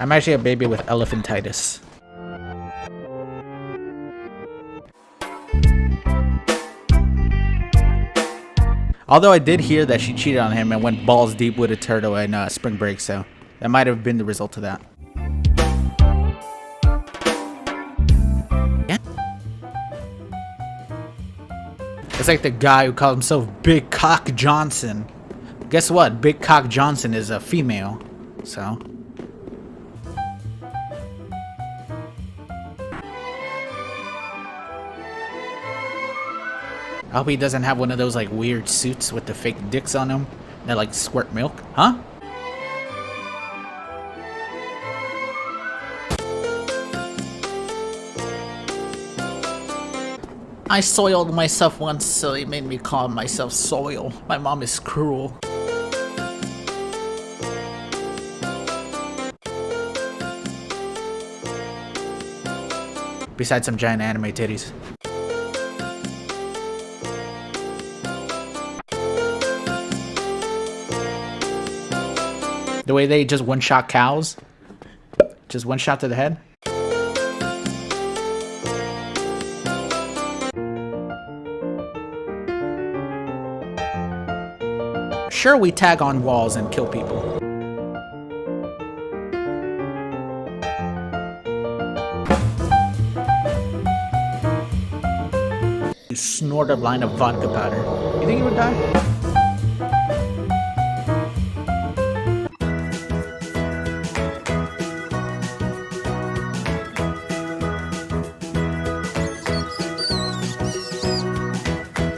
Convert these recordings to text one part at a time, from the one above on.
I'm actually a baby with elephantitis. Although I did hear that she cheated on him and went balls deep with a turtle in spring break, so that might have been the result of that. Yeah. It's like the guy who called himself Big Cock Johnson. Guess what? Big Cock Johnson is a female, so. I hope he doesn't have one of those like weird suits with the fake dicks on him that like squirt milk, huh? I soiled myself once, so he made me call myself Soil. My mom is cruel. Besides some giant anime titties. The way they just one-shot cows. Just one shot to the head. Sure, we tag on walls and kill people. You snort a line of vodka powder. You think you would die?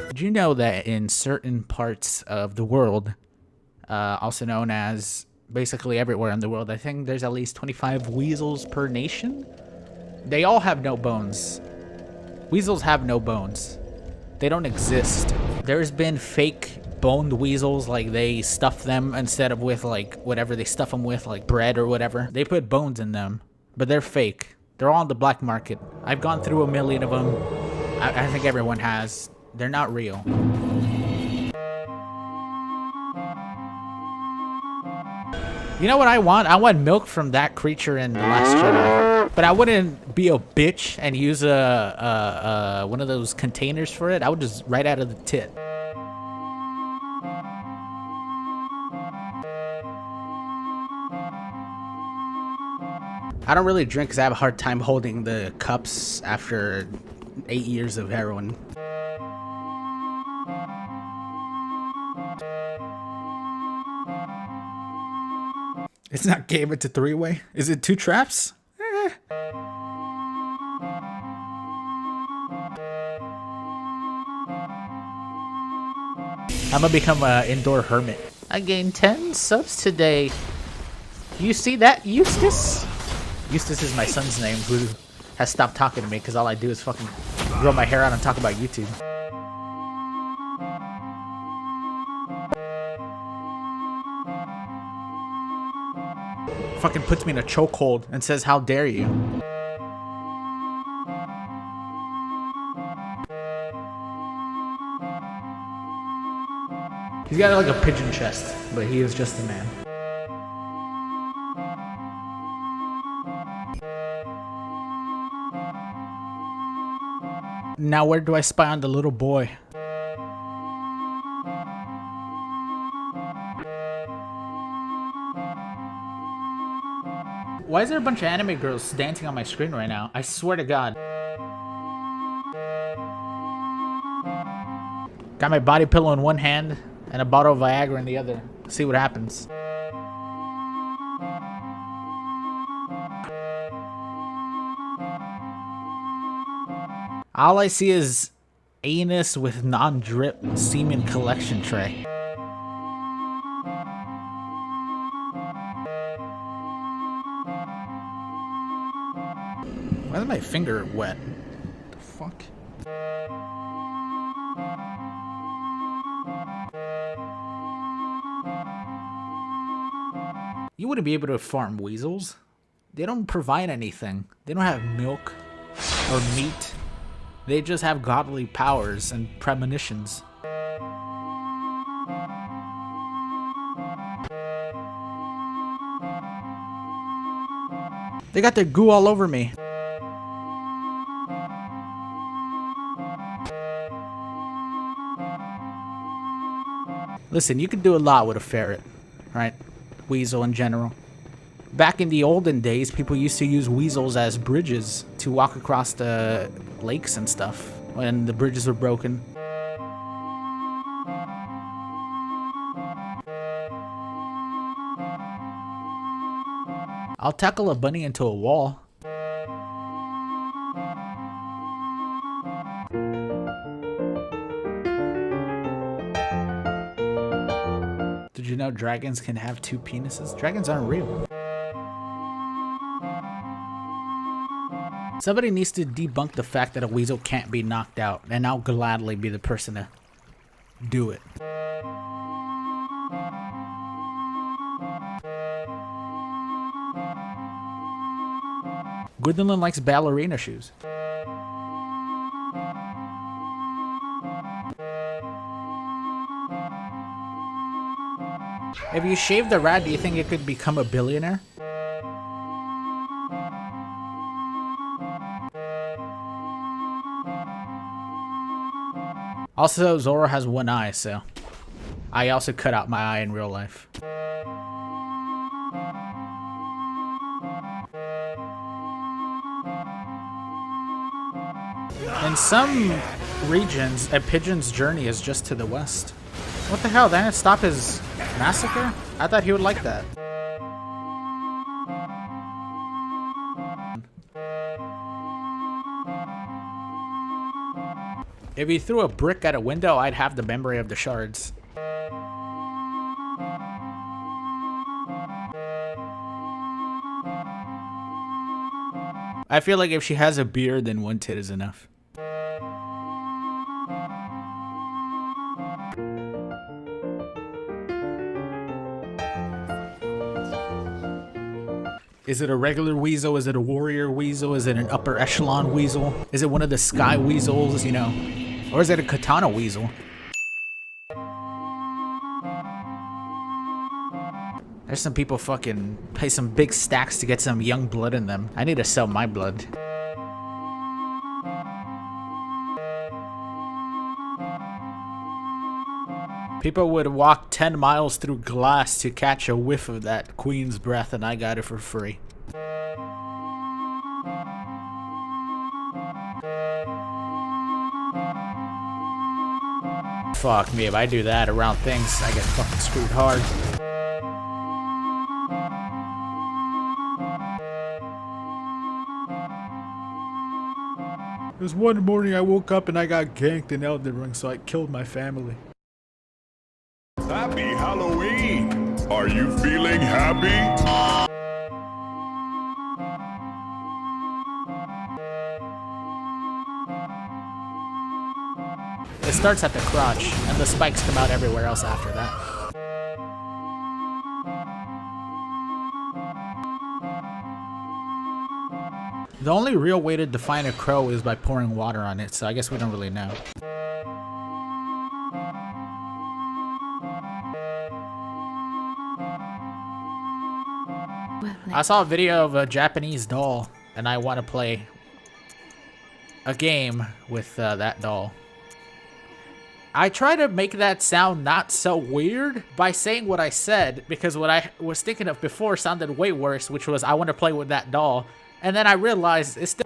Did you know that in certain parts of the world, also known as basically everywhere in the world, I think there's at least 25 weasels per nation? They all have no bones. Weasels have no bones. They don't exist. There's been fake boned weasels, like they stuff them instead of with like whatever they stuff them with, like bread or whatever. They put bones in them, but they're fake. They're all on the black market. I've gone through a million of them. I think everyone has. They're not real. You know what I want? I want milk from that creature in The Last Jedi. But I wouldn't be a bitch and use one of those containers for it. I would just right out of the tit. I don't really drink because I have a hard time holding the cups after 8 years of heroin. It's not game, it's a three-way. Is it two traps? I'm gonna become an indoor hermit. I gained 10 subs today. You see that, Eustace? Eustace is my son's name, who has stopped talking to me because all I do is fucking grow my hair out and talk about YouTube. Fucking puts me in a chokehold and says, "How dare you?" He's got like a pigeon chest, but he is just a man. Now where do I spy on the little boy? Why is there a bunch of anime girls dancing on my screen right now? I swear to God. Got my body pillow in one hand and a bottle of Viagra in the other. See what happens. All I see is anus with non-drip semen collection tray. Why is my finger wet? What the fuck? You wouldn't be able to farm weasels. They don't provide anything. They don't have milk or meat. They just have godly powers and premonitions. They got their goo all over me. Listen, you can do a lot with a ferret, right? Weasel in general. Back in the olden days, people used to use weasels as bridges to walk across the lakes and stuff when the bridges were broken. I'll tackle a bunny into a wall. Did you know dragons can have 2 penises? Dragons aren't real. Somebody needs to debunk the fact that a weasel can't be knocked out, and I'll gladly be the person to do it. Gwendolyn likes ballerina shoes. If you shave the rat, do you think it could become a billionaire? Also, Zoro has 1 eye, so I also cut out my eye in real life. In some regions, a pigeon's journey is just to the west. What the hell? Didn't it stop his massacre? I thought he would like that. If he threw a brick at a window, I'd have the memory of the shards. I feel like if she has a beard, then 1 tit is enough. Is it a regular weasel? Is it a warrior weasel? Is it an upper echelon weasel? Is it one of the sky weasels, you know? Or is it a katana weasel? There's some people fucking pay some big stacks to get some young blood in them. I need to sell my blood. People would walk 10 miles through glass to catch a whiff of that queen's breath, and I got it for free. Fuck me, if I do that around things, I get fucking screwed hard. It was one morning I woke up and I got ganked in Elden Ring, so I killed my family. Happy Halloween! Are you feeling happy? It starts at the crotch, and the spikes come out everywhere else after that. The only real way to define a crow is by pouring water on it, so I guess we don't really know. I saw a video of a Japanese doll, and I want to play a game with that doll. I try to make that sound not so weird by saying what I said, because what I was thinking of before sounded way worse, which was I want to play with that doll. And then I realized it's still...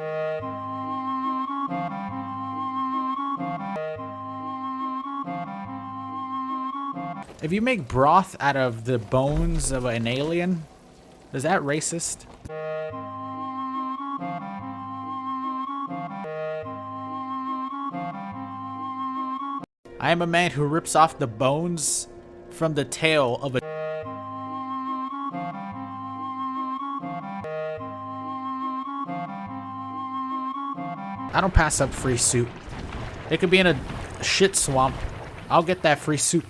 If you make broth out of the bones of an alien, is that racist? I am a man who rips off the bones from the tail of a... I don't pass up free soup. It could be in a shit swamp. I'll get that free soup.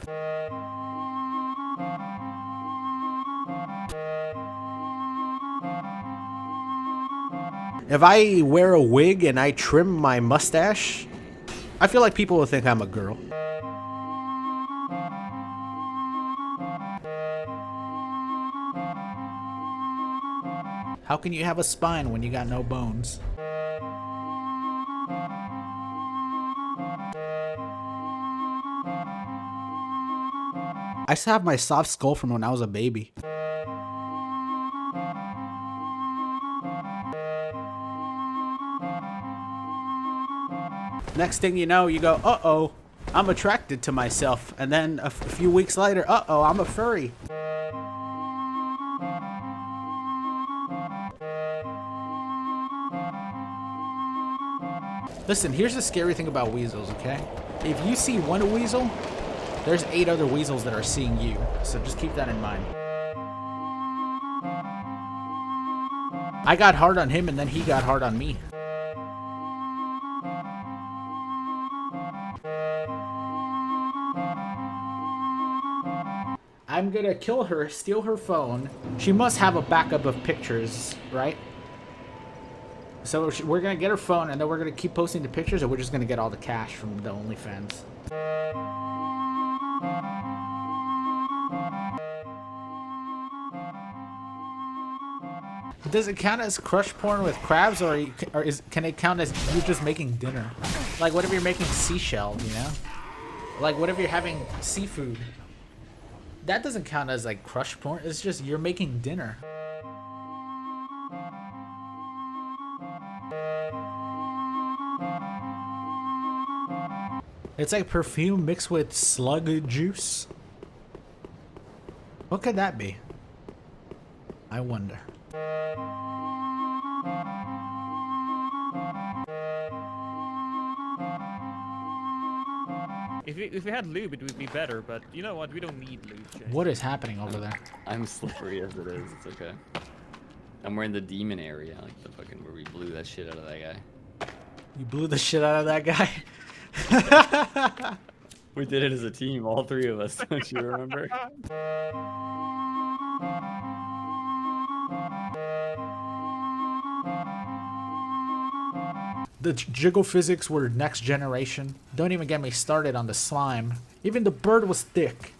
If I wear a wig and I trim my mustache, I feel like people will think I'm a girl. How can you have a spine when you got no bones? I still have my soft skull from when I was a baby. Next thing you know, you go, uh-oh, I'm attracted to myself. And then a few weeks later, uh-oh, I'm a furry. Listen, here's the scary thing about weasels, okay? If you see one weasel, there's 8 other weasels that are seeing you. So just keep that in mind. I got hard on him and then he got hard on me. I'm gonna kill her, steal her phone. She must have a backup of pictures, right? So we're gonna get her phone and then we're gonna keep posting the pictures, or we're just gonna get all the cash from the OnlyFans. Does it count as crush porn with crabs, or can it count as you just making dinner? Like, what if you're making seashell, you know? Like, what if you're having seafood? That doesn't count as, like, crush porn. It's just you're making dinner. It's like perfume mixed with slug juice. What could that be? I wonder. If we had lube, it would be better, but you know what? We don't need lube, Jay. What is happening over there? I'm slippery as it is. It's okay. I'm wearing the demon area, like the fucking where we blew that shit out of that guy. You blew the shit out of that guy? We did it as a team, all 3 of us. Don't you remember? The jiggle physics were next generation. Don't even get me started on the slime. Even the bird was thick.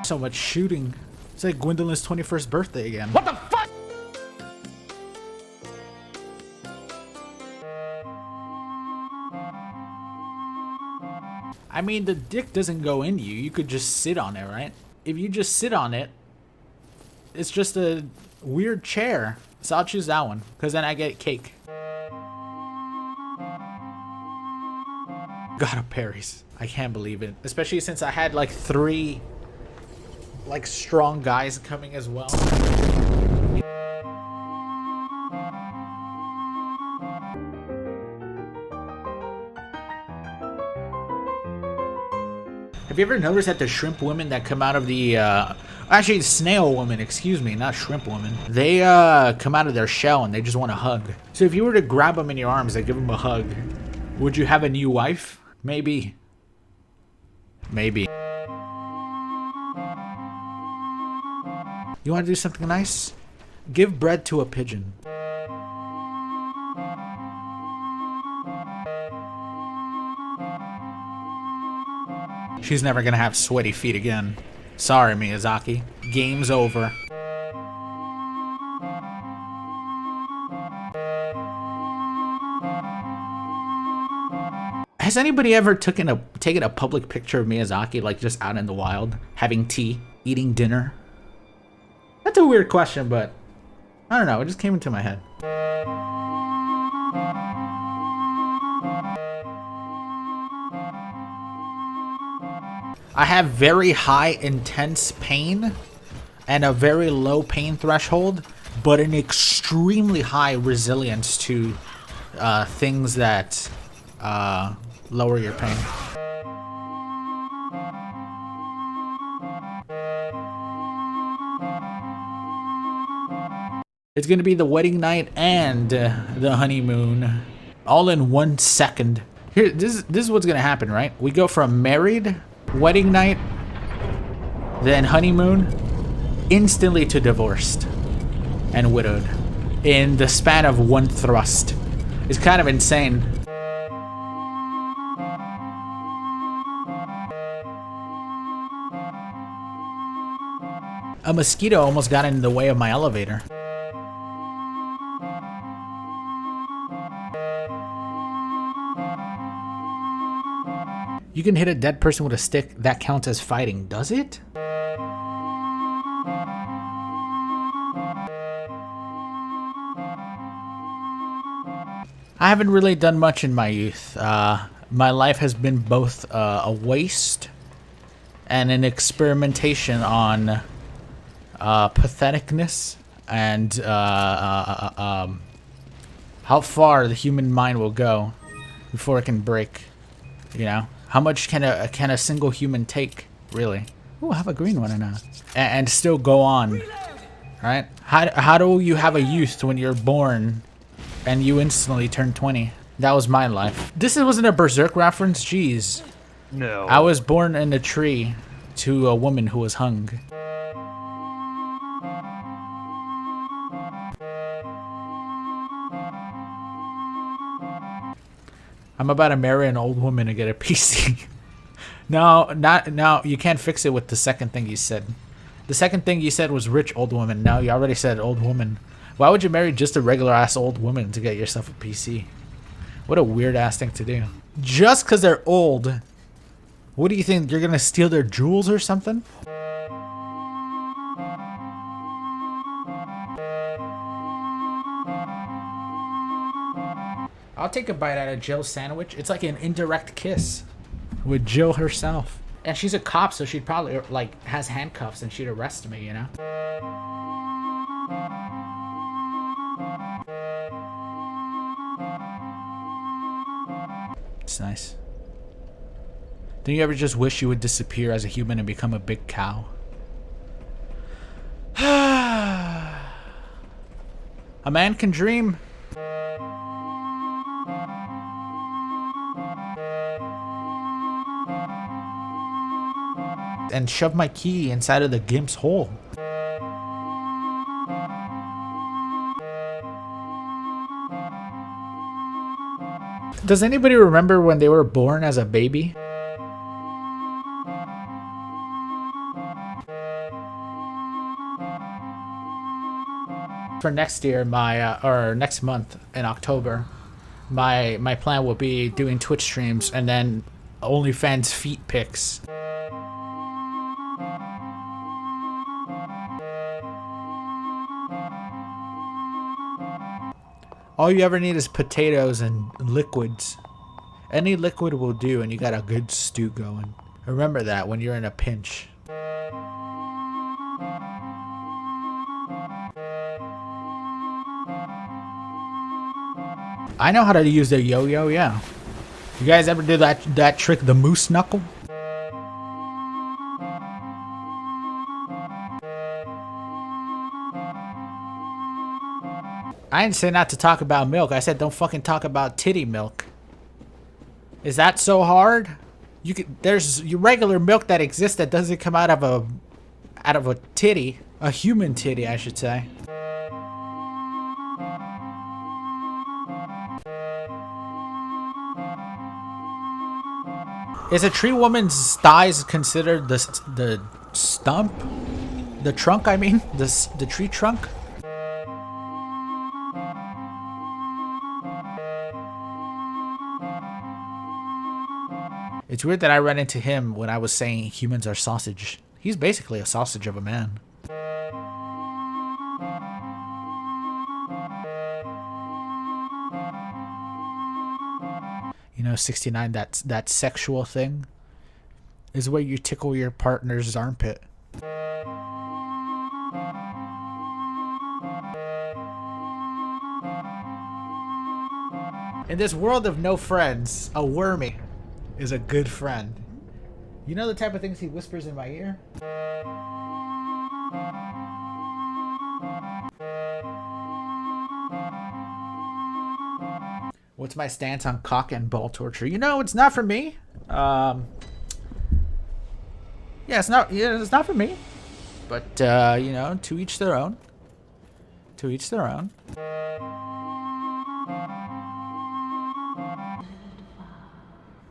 So much shooting. It's like Gwendolyn's 21st birthday again. What the fuck? I mean, the dick doesn't go in you. You could just sit on it, right? If you just sit on it, it's just a weird chair. So I'll choose that one, because then I get cake. God of Paris. I can't believe it. Especially since I had like 3 like strong guys coming as well. Have you ever noticed that the shrimp women that come out of the, actually snail women, excuse me, not shrimp women. They come out of their shell and they just want a hug. So if you were to grab them in your arms and give them a hug, would you have a new wife? Maybe. Maybe. You want to do something nice? Give bread to a pigeon. She's never gonna have sweaty feet again. Sorry, Miyazaki. Game's over. Has anybody ever taken a public picture of Miyazaki, like just out in the wild, having tea, eating dinner? That's a weird question, but I don't know. It just came into my head. I have very high intense pain and a very low pain threshold, but an extremely high resilience to things that lower your pain. It's gonna be the wedding night and the honeymoon all in 1 second. Here, this is what's gonna happen, right? We go from married, wedding night, then honeymoon, instantly to divorced and widowed in the span of 1 thrust. It's kind of insane. A mosquito almost got in the way of my elevator. You can hit a dead person with a stick. That counts as fighting, does it? I haven't really done much in my youth. My life has been both a waste and an experimentation on patheticness and how far the human mind will go before it can break. You know, how much can a single human take, really? Oh, I have a green one now, and still go on, right? How do you have a youth when you're born and you instantly turn 20? That was my life. This wasn't a Berserk reference, jeez. No. I was born in a tree to a woman who was hung. I'm about to marry an old woman to get a PC. No, you can't fix it with the second thing you said. The second thing you said was rich old woman. No, you already said old woman. Why would you marry just a regular ass old woman to get yourself a PC? What a weird ass thing to do. Just because they're old, what do you think? You're gonna steal their jewels or something? I'll take a bite out of Jill's sandwich. It's like an indirect kiss with Jill herself. And she's a cop, so she'd probably, like, has handcuffs and she'd arrest me, you know? It's nice. Don't you ever just wish you would disappear as a human and become a big cow? A man can dream. And shove my key inside of the gimp's hole. Does anybody remember when they were born as a baby? For next year, or next month in October, my plan will be doing Twitch streams and then OnlyFans feet pics. All you ever need is potatoes and liquids. Any liquid will do, and you got a good stew going. Remember that when you're in a pinch. I know how to use the yo-yo, yeah. You guys ever do that trick, the moose knuckle? I didn't say not to talk about milk. I said don't fucking talk about titty milk. Is that so hard? There's your regular milk that exists that doesn't come out of a titty, a human titty, I should say. Is a tree woman's thighs considered the stump? The trunk, I mean? The tree trunk? It's weird that I ran into him when I was saying humans are sausage. He's basically a sausage of a man. You know, 69, that sexual thing is where you tickle your partner's armpit. In this world of no friends, a wormy is a good friend. You know the type of things he whispers in my ear? What's my stance on cock and ball torture? You know, it's not for me. Yeah, it's not for me. But you know, to each their own. To each their own.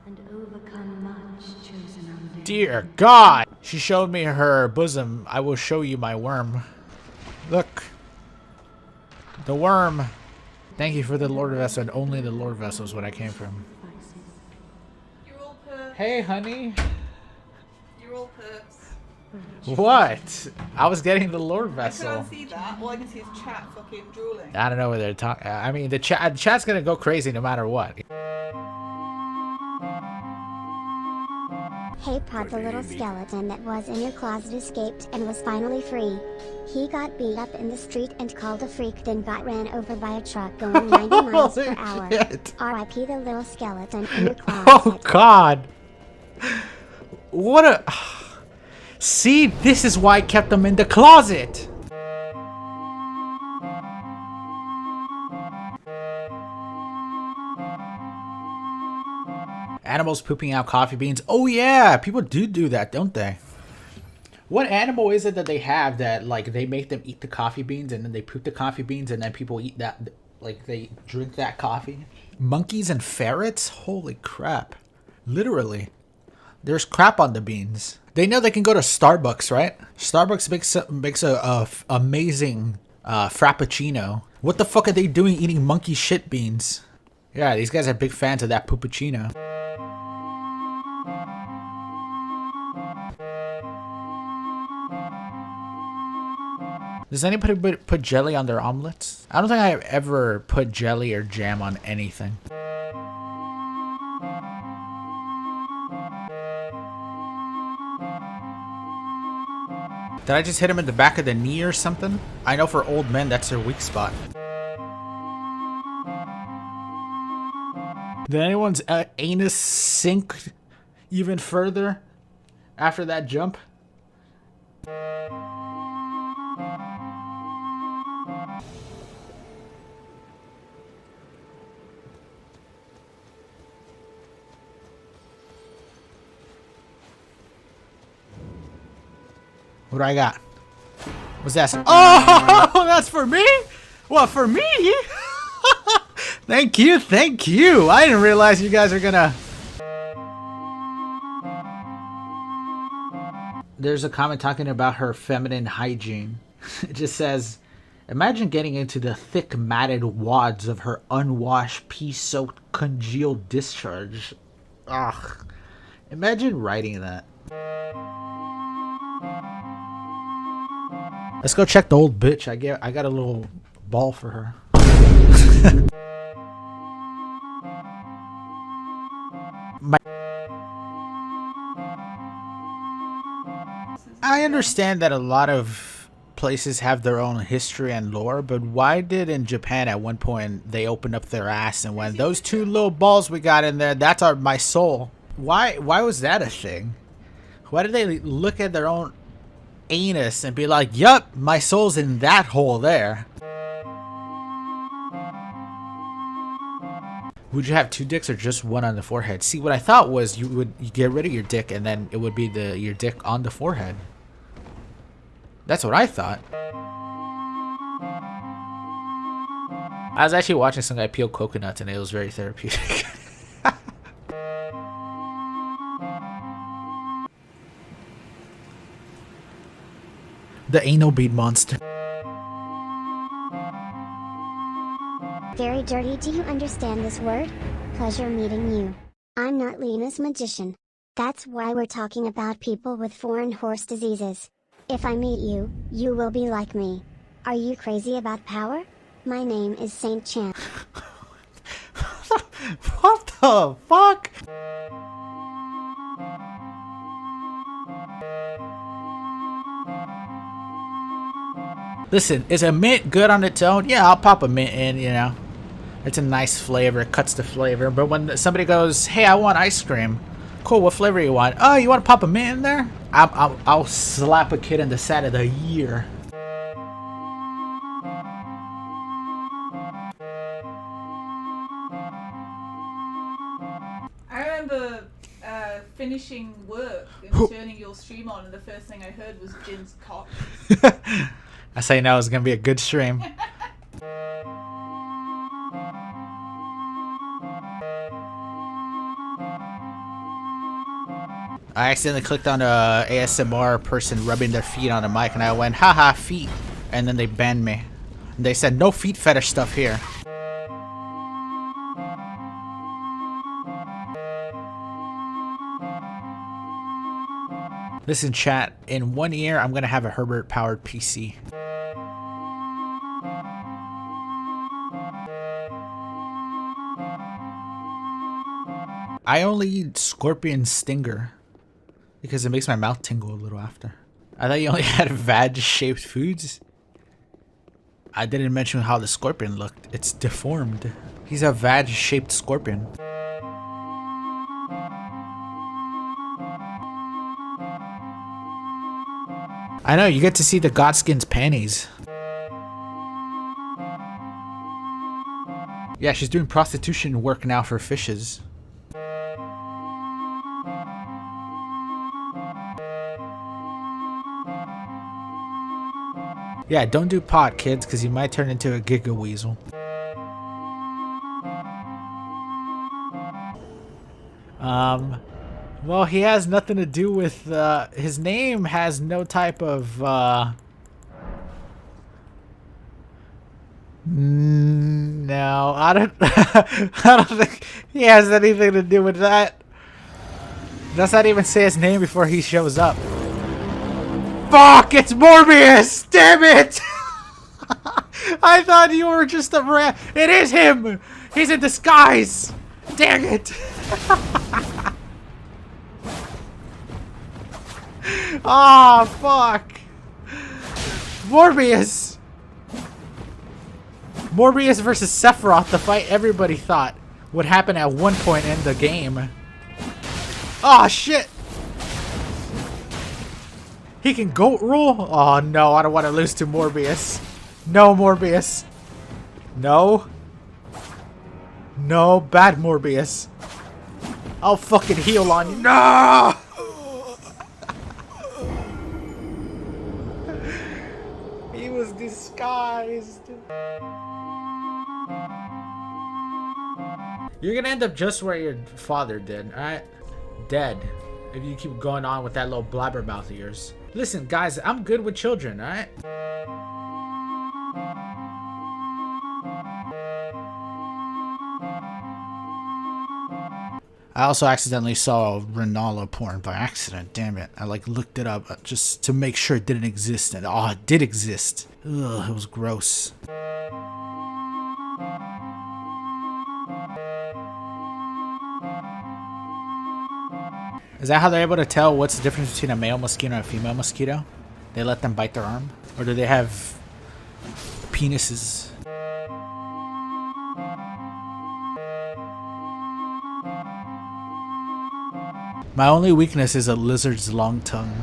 And overcome much chosen undead. Dear God! She showed me her bosom. I will show you my worm. Look. The worm. Thank you for the Lord Vessel, and only the Lord Vessel is what I came from. You're all perps. Hey, honey. You're all perps. What? I was getting the Lord I Vessel. can't see that. All I can see is chat fucking drooling. I don't know where they're talking. I mean, the chat's gonna go crazy no matter what. Hey Pod, the little skeleton that was in your closet escaped and was finally free. He got beat up in the street and called a freak, then got ran over by a truck going 90 miles per hour. Shit. R.I.P. the little skeleton in your closet. Oh God. What a... See, this is why I kept them in the closet. Animals pooping out coffee beans. Oh yeah, people do that, don't they? What animal is it that they have that, like, they make them eat the coffee beans and then they poop the coffee beans and then people eat that, like, they drink that coffee? Monkeys and ferrets? Holy crap. Literally. There's crap on the beans. They know they can go to Starbucks, right? Starbucks makes a amazing frappuccino. What the fuck are they doing eating monkey shit beans? Yeah, these guys are big fans of that puppuccino. Does anybody put jelly on their omelets? I don't think I've ever put jelly or jam on anything. Did I just hit him in the back of the knee or something? I know for old men that's their weak spot. Did anyone's anus sink even further after that jump? What do I got? What's that? Oh, that's for me? What, for me? Thank you, thank you. I didn't realize you guys are gonna... There's a comment talking about her feminine hygiene. It just says, imagine getting into the thick matted wads of her unwashed, pee-soaked, congealed discharge. Ugh. Imagine writing that. Let's go check the old bitch. I got a little ball for her. I understand that a lot of places have their own history and lore, but why did in Japan at one point they opened up their ass and went, those two little balls we got in there, that's my soul. Why was that a thing? Why did they look at their own anus and be like, yup, my soul's in that hole there? Would you have two dicks or just one on the forehead? See, what I thought was you get rid of your dick and then it would be your dick on the forehead. That's what I thought. I was actually watching some guy peel coconuts and it was very therapeutic. The anal bead monster. Very dirty, do you understand this word? Pleasure meeting you. I'm not Lena's magician. That's why we're talking about people with foreign horse diseases. If I meet you, you will be like me. Are you crazy about power? My name is Saint Chan. What the fuck? Listen, is a mint good on its own? Yeah, I'll pop a mint in, you know. It's a nice flavor, it cuts the flavor. But when somebody goes, hey, I want ice cream. Cool, what flavor you want? Oh, you want to pop a mint in there? I'll slap a kid in the side of the year. I remember finishing work and turning your stream on, and the first thing I heard was Jin's cock. I say now it's gonna be a good stream. I accidentally clicked on a ASMR person rubbing their feet on a mic, and I went, haha, feet. And then they banned me. And they said, no feet fetish stuff here. Listen, chat, in 1 year, I'm gonna have a Herbert-powered PC. I only eat scorpion stinger because it makes my mouth tingle a little after. I thought you only had vag-shaped foods. I didn't mention how the scorpion looked. It's deformed. He's a vag-shaped scorpion. I know, you get to see the Godskin's panties. Yeah, she's doing prostitution work now for fishes. Yeah, don't do pot, kids, because you might turn into a giga weasel. Well, he has nothing to do with, his name has no type of, no, I don't, I don't think he has anything to do with that. Does not even say his name before he shows up. Fuck, it's Morbius! Damn it! I thought you were just a rat. It is him! He's in disguise! Dang it! Ah, oh, fuck! Morbius! Morbius versus Sephiroth, the fight everybody thought would happen at one point in the game. Oh, shit! He can goat rule? Oh no, I don't want to lose to Morbius. No, Morbius. No. No, bad Morbius. I'll fucking heal on you. No! He was disguised. You're gonna end up just where your father did, alright? Dead. If you keep going on with that little blabbermouth of yours. Listen, guys, I'm good with children, alright? I also accidentally saw Renala porn by accident. Damn it. I like looked it up just to make sure it didn't exist. And oh, it did exist. Ugh, it was gross. Is that how they're able to tell what's the difference between a male mosquito and a female mosquito? They let them bite their arm? Or do they have penises? My only weakness is a lizard's long tongue.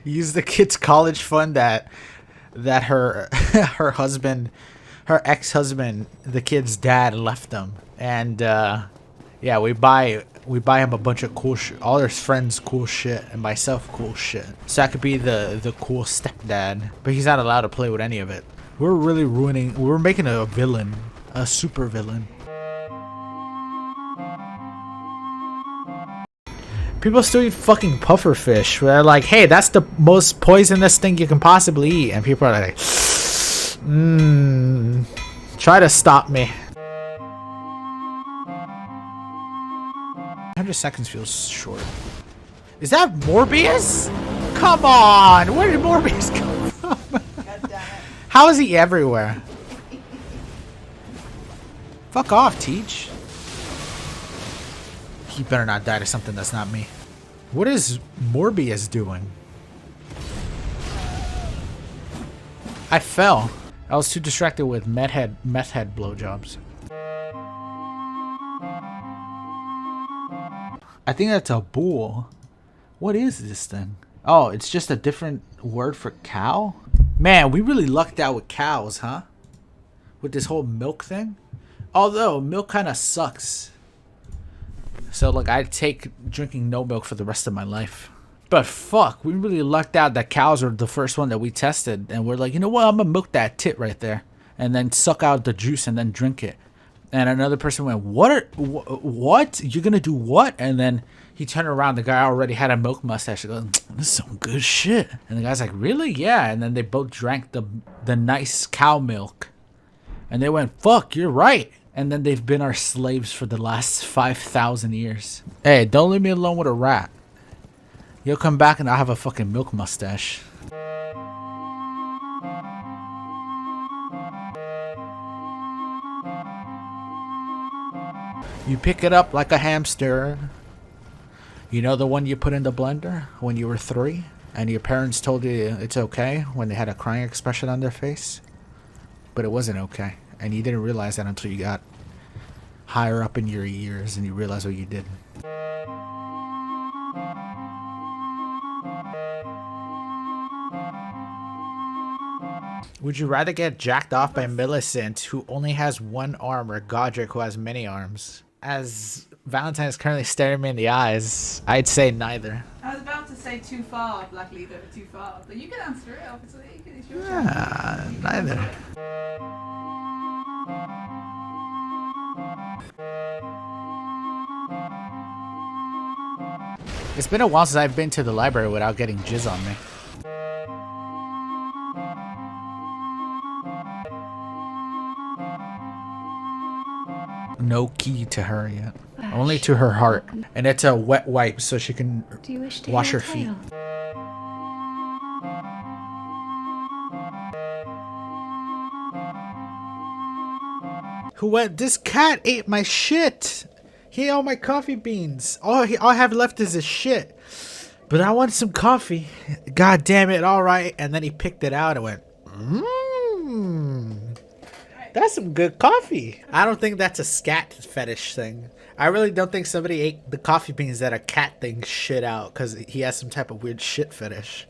Use the kid's college fund that her her husband, her ex-husband, the kid's dad left them. And yeah, we buy him a bunch of cool shit, all his friends cool shit, and myself cool shit. So I could be the cool stepdad, but he's not allowed to play with any of it. We're really ruining. We're making a villain, a super villain. People still eat fucking pufferfish. They're like, hey, that's the most poisonous thing you can possibly eat, and people are like, try to stop me. 100 seconds feels short. Is that Morbius? Come on! Where did Morbius come from? God damn it. How is he everywhere? Fuck off, Teach. He better not die to something that's not me. What is Morbius doing? I fell. I was too distracted with meth head blowjobs. I think that's a bull. What is this thing? Oh, it's just a different word for cow? Man, we really lucked out with cows, huh? With this whole milk thing? Although, milk kind of sucks. So, like, I'd take drinking no milk for the rest of my life. But fuck, we really lucked out that cows were the first one that we tested. And we're like, you know what? I'm gonna milk that tit right there. And then suck out the juice and then drink it. And another person went, what? You're gonna do what? And then he turned around. The guy already had a milk mustache. He goes, this is some good shit. And the guy's like, really? Yeah. And then they both drank the nice cow milk. And they went, fuck, you're right. And then they've been our slaves for the last 5,000 years. Hey, don't leave me alone with a rat. You'll come back and I'll have a fucking milk mustache. You pick it up like a hamster. You know the one you put in the blender when you were 3? And your parents told you it's okay when they had a crying expression on their face? But it wasn't okay. And you didn't realize that until you got higher up in your years and you realized what you did. Would you rather get jacked off by Millicent, who only has one arm, or Godric, who has many arms? As Valentine is currently staring me in the eyes, I'd say neither. I was about to say too far, Black Leader, too far. But you can answer it, obviously. It's your chance. Neither. It's been a while since I've been to the library without getting jizz on me. No key to her yet. Only to her heart. And it's a wet wipe so she can wash her feet. Who went? This cat ate my shit. He ate all my coffee beans. All I have left is his shit. But I want some coffee. God damn it. All right. And then he picked it out and went, that's some good coffee. I don't think that's a scat fetish thing. I really don't think somebody ate the coffee beans that a cat thing shit out because he has some type of weird shit fetish.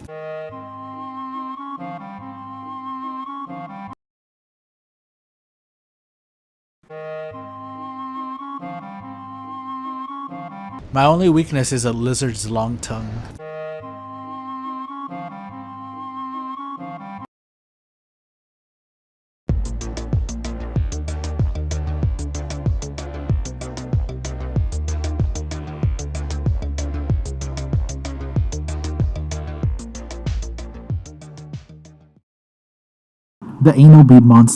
My only weakness is a lizard's long tongue. The anal bead monster.